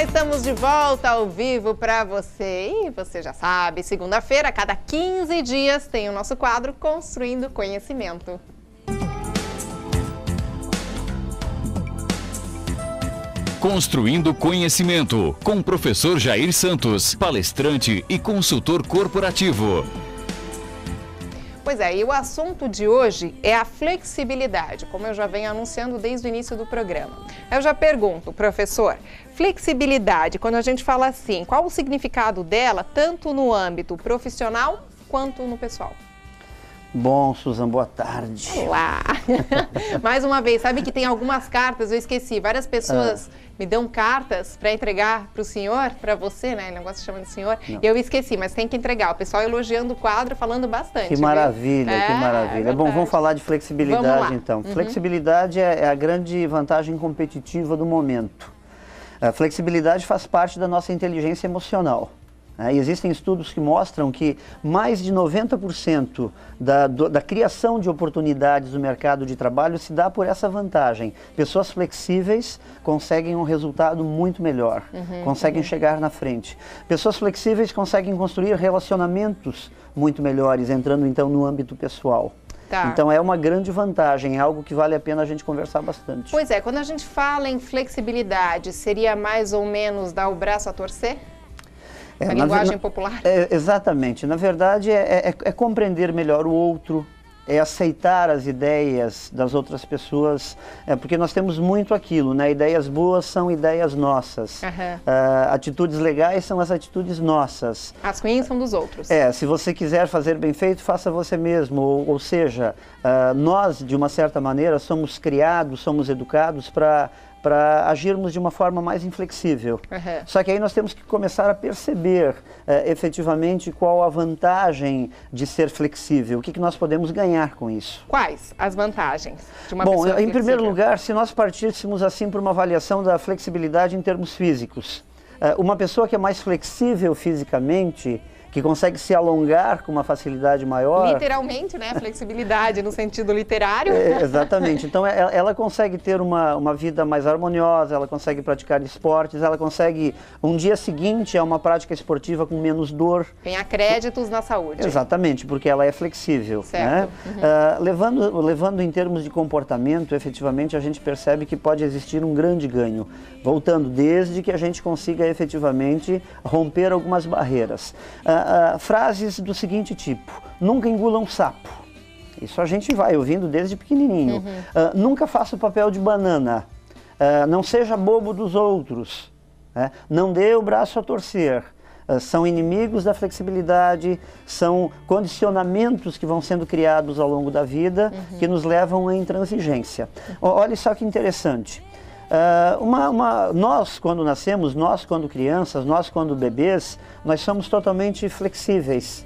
Estamos de volta ao vivo para você. E você já sabe, segunda-feira, a cada 15 dias, tem o nosso quadro Construindo Conhecimento. Construindo Conhecimento, com o professor Jair Santos, palestrante e consultor corporativo. Pois é, e o assunto de hoje é a flexibilidade, como eu já venho anunciando desde o início do programa. Eu já pergunto, professor, flexibilidade, quando a gente fala assim, qual o significado dela, tanto no âmbito profissional quanto no pessoal? Bom, Suzana, boa tarde. Olá! Mais uma vez, sabe que tem algumas cartas, eu esqueci, várias pessoas me dão cartas para entregar para o senhor, para você, né? Ele não gosta de chamar de senhor. Não. Eu esqueci, mas tem que entregar. O pessoal elogiando o quadro, falando bastante. Que maravilha, viu? que maravilha. Bom, vamos falar de flexibilidade então. Flexibilidade é a grande vantagem competitiva do momento. A flexibilidade faz parte da nossa inteligência emocional. E existem estudos que mostram que mais de 90% da criação de oportunidades no mercado de trabalho se dá por essa vantagem. Pessoas flexíveis conseguem um resultado muito melhor, conseguem chegar na frente. Pessoas flexíveis conseguem construir relacionamentos muito melhores, entrando então no âmbito pessoal. Tá. Então é uma grande vantagem, é algo que vale a pena a gente conversar bastante. Pois é, quando a gente fala em flexibilidade, seria mais ou menos dar o braço a torcer? A linguagem popular? Exatamente. Na verdade, é compreender melhor o outro, é aceitar as ideias das outras pessoas, porque nós temos muito aquilo, né? Ideias boas são ideias nossas, atitudes legais são as atitudes nossas. As ruins são dos outros. Se você quiser fazer bem feito, faça você mesmo, ou seja, nós, de uma certa maneira, somos criados, somos educados para agirmos de uma forma mais inflexível. Só que aí nós temos que começar a perceber efetivamente qual a vantagem de ser flexível, o que nós podemos ganhar com isso. Quais as vantagens de uma pessoa flexível? Em primeiro lugar, se nós partíssemos assim para uma avaliação da flexibilidade em termos físicos, uma pessoa que é mais flexível fisicamente, que consegue se alongar com uma facilidade maior... Literalmente, né? Flexibilidade no sentido literário. Exatamente. Então, ela consegue ter uma vida mais harmoniosa, ela consegue praticar esportes, ela consegue, um dia seguinte, a uma prática esportiva com menos dor. Ganhar créditos na saúde. Exatamente, porque ela é flexível. Certo. Né? Levando em termos de comportamento, efetivamente, a gente percebe que pode existir um grande ganho. Voltando, desde que a gente consiga efetivamente romper algumas barreiras. Frases do seguinte tipo: nunca engula um sapo. Isso a gente vai ouvindo desde pequenininho. Nunca faça o papel de banana. Não seja bobo dos outros. Não dê o braço a torcer. São inimigos da flexibilidade, são condicionamentos que vão sendo criados ao longo da vida que nos levam à intransigência. Olha só que interessante. Nós, quando nascemos, nós, quando crianças, nós, quando bebês, nós somos totalmente flexíveis.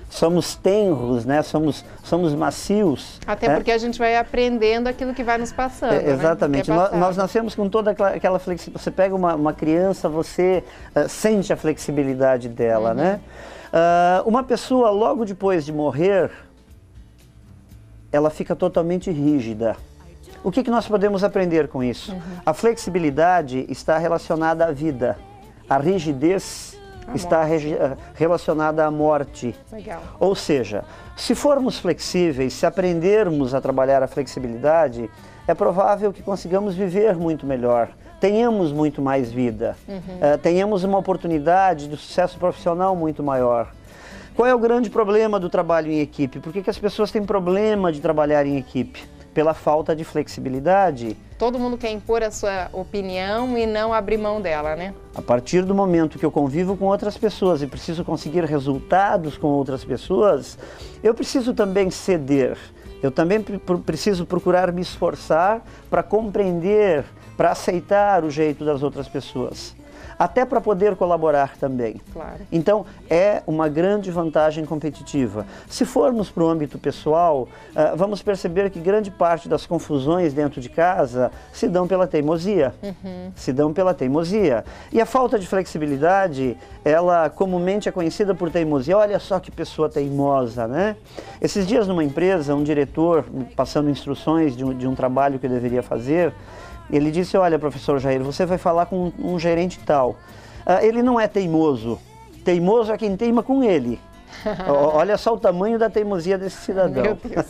Somos tenros, né? Somos macios. Até porque a gente vai aprendendo aquilo que vai nos passando. Exatamente. Né? Nós nascemos com toda aquela flexibilidade. Você pega uma criança, você sente a flexibilidade dela, né? Uma pessoa, logo depois de morrer, ela fica totalmente rígida. O que nós podemos aprender com isso? A flexibilidade está relacionada à vida. A rigidez está relacionada à morte. Legal. Ou seja, se formos flexíveis, se aprendermos a trabalhar a flexibilidade, é provável que consigamos viver muito melhor, tenhamos muito mais vida, tenhamos uma oportunidade de sucesso profissional muito maior. Qual é o grande problema do trabalho em equipe? Por que as pessoas têm problema de trabalhar em equipe? Pela falta de flexibilidade. Todo mundo quer impor a sua opinião e não abrir mão dela, né? A partir do momento que eu convivo com outras pessoas e preciso conseguir resultados com outras pessoas, eu preciso também ceder. Eu também preciso procurar me esforçar para compreender, para aceitar o jeito das outras pessoas. Até para poder colaborar também. Claro. Então, é uma grande vantagem competitiva. Se formos para o âmbito pessoal, vamos perceber que grande parte das confusões dentro de casa se dão pela teimosia. Se dão pela teimosia. E a falta de flexibilidade, ela comumente é conhecida por teimosia. Olha só que pessoa teimosa, né? Esses dias numa empresa, um diretor, passando instruções de um trabalho que eu deveria fazer, Ele disse, olha, professor Jair, você vai falar com um gerente tal. Ele não é teimoso. Teimoso é quem teima com ele. Olha só o tamanho da teimosia desse cidadão. Meu Deus,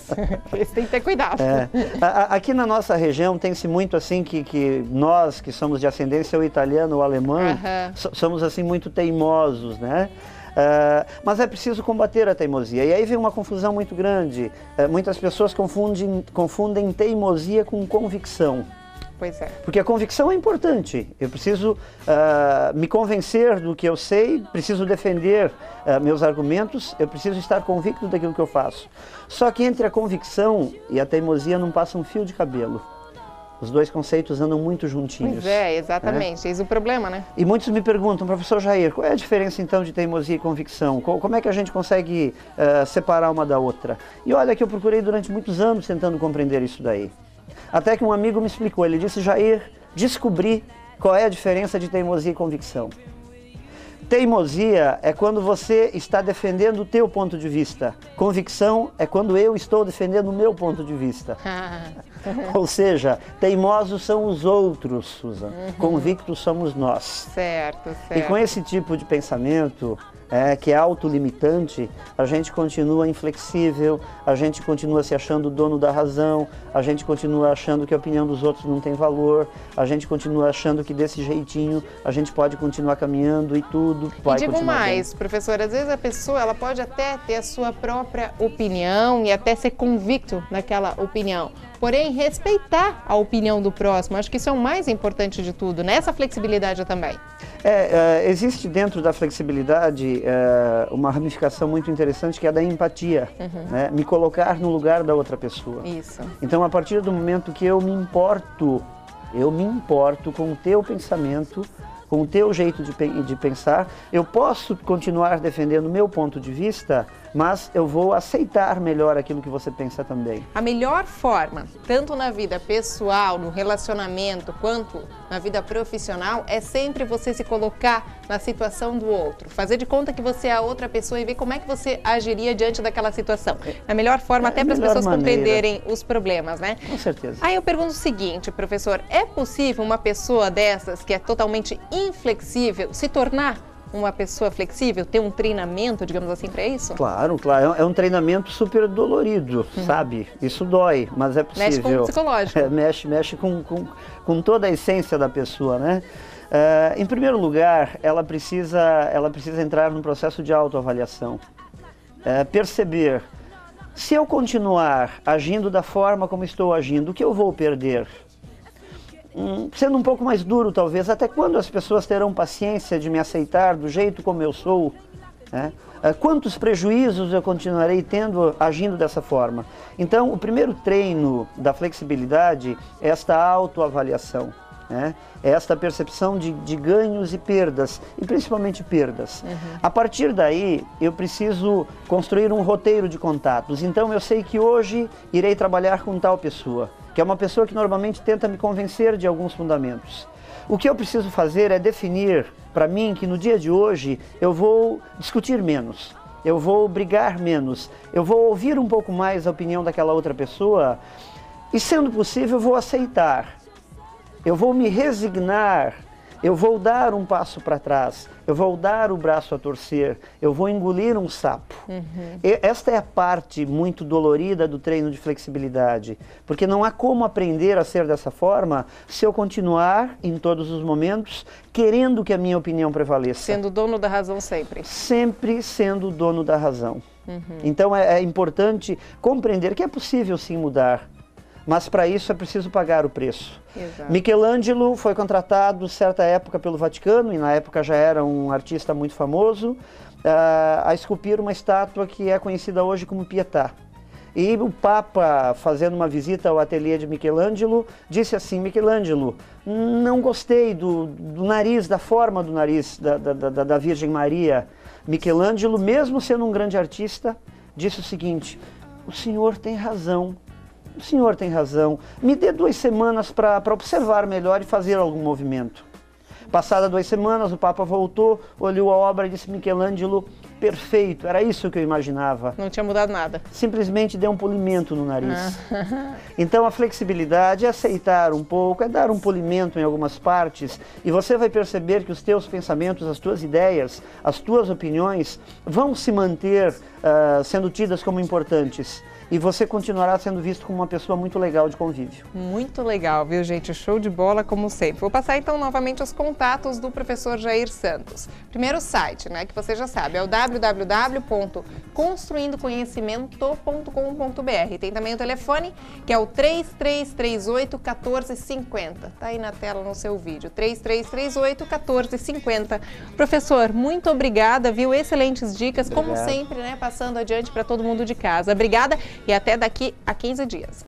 esse tem que ter cuidado. Aqui na nossa região tem-se muito assim que nós que somos de ascendência ou italiana ou alemã, somos assim muito teimosos, né? Mas é preciso combater a teimosia. E aí vem uma confusão muito grande. Muitas pessoas confundem teimosia com convicção. Pois é. Porque a convicção é importante. Eu preciso me convencer do que eu sei, preciso defender meus argumentos, eu preciso estar convicto daquilo que eu faço. Só que entre a convicção e a teimosia não passa um fio de cabelo. Os dois conceitos andam muito juntinhos. Pois é, exatamente. Eis o problema, né? E muitos me perguntam, professor Jair, qual é a diferença então de teimosia e convicção? Como é que a gente consegue separar uma da outra? E olha que eu procurei durante muitos anos tentando compreender isso daí. Até que um amigo me explicou, ele disse, Jair, descobri qual é a diferença de teimosia e convicção. Teimosia é quando você está defendendo o teu ponto de vista. Convicção é quando eu estou defendendo o meu ponto de vista. Ou seja, teimosos são os outros, Susan. Convictos somos nós. Certo. E com esse tipo de pensamento, que é autolimitante, a gente continua inflexível, a gente continua se achando dono da razão, a gente continua achando que a opinião dos outros não tem valor, a gente continua achando que desse jeitinho a gente pode continuar caminhando e tudo vai continuar. E digo mais, professor, às vezes a pessoa ela pode até ter a sua própria opinião e até ser convicto naquela opinião, porém respeitar a opinião do próximo, acho que isso é o mais importante de tudo, nessa flexibilidade também. Existe dentro da flexibilidade uma ramificação muito interessante que é a da empatia, né? Me colocar no lugar da outra pessoa. Isso. Então, a partir do momento que eu me importo com o teu pensamento, com o teu jeito de pensar, eu posso continuar defendendo o meu ponto de vista, mas eu vou aceitar melhor aquilo que você pensa também. A melhor forma, tanto na vida pessoal, no relacionamento, quanto na vida profissional, é sempre você se colocar na situação do outro. Fazer de conta que você é a outra pessoa e ver como é que você agiria diante daquela situação. É a melhor forma até para as pessoas compreenderem os problemas, né? Com certeza. Aí eu pergunto o seguinte, professor, é possível uma pessoa dessas que é totalmente inflexível se tornar uma pessoa flexível, ter um treinamento, digamos assim, para isso? Claro. É um treinamento super dolorido, sabe? Isso dói, mas é possível. Mexe com o psicológico. Mexe com toda a essência da pessoa, né? Em primeiro lugar, ela precisa entrar num processo de autoavaliação. Perceber, se eu continuar agindo da forma como estou agindo, o que eu vou perder? Sendo um pouco mais duro, talvez, até quando as pessoas terão paciência de me aceitar do jeito como eu sou? Né? Quantos prejuízos eu continuarei tendo agindo dessa forma? Então, o primeiro treino da flexibilidade é esta autoavaliação, né? É esta percepção de ganhos e perdas, e principalmente perdas. A partir daí, eu preciso construir um roteiro de contatos. Então, eu sei que hoje irei trabalhar com tal pessoa, que é uma pessoa que normalmente tenta me convencer de alguns fundamentos. O que eu preciso fazer é definir para mim que no dia de hoje eu vou discutir menos, eu vou brigar menos, eu vou ouvir um pouco mais a opinião daquela outra pessoa e, sendo possível, eu vou aceitar, eu vou me resignar, eu vou dar um passo para trás, eu vou dar o braço a torcer, eu vou engolir um sapo. Esta é a parte muito dolorida do treino de flexibilidade, porque não há como aprender a ser dessa forma se eu continuar, em todos os momentos, querendo que a minha opinião prevaleça. Sendo dono da razão sempre. Sempre sendo dono da razão. Então é importante compreender que é possível sim mudar, mas para isso é preciso pagar o preço. Exato. Michelangelo foi contratado certa época pelo Vaticano, e na época já era um artista muito famoso, a esculpir uma estátua que é conhecida hoje como Pietà. E o Papa, fazendo uma visita ao ateliê de Michelangelo, disse assim: Michelangelo, não gostei do nariz, da forma do nariz da Virgem Maria. Michelangelo, mesmo sendo um grande artista, disse o seguinte: o senhor tem razão. O senhor tem razão, me dê 2 semanas para observar melhor e fazer algum movimento. Passadas 2 semanas, o Papa voltou, olhou a obra e disse: Michelangelo, perfeito, era isso que eu imaginava. Não tinha mudado nada. Simplesmente deu um polimento no nariz. Então a flexibilidade é aceitar um pouco, é dar um polimento em algumas partes, e você vai perceber que os teus pensamentos, as tuas ideias, as tuas opiniões vão se manter sendo tidas como importantes. E você continuará sendo visto como uma pessoa muito legal de convívio. Muito legal, viu, gente? Show de bola, como sempre. Vou passar, então, novamente os contatos do professor Jair Santos. Primeiro site, né, que você já sabe, é o www.construindoconhecimento.com.br. Tem também o telefone, que é o 3338-1450. Tá aí na tela no seu vídeo, 3338-1450. Professor, muito obrigada, viu? Excelentes dicas, como sempre, né, passando adiante para todo mundo de casa. Obrigada. E até daqui a 15 dias.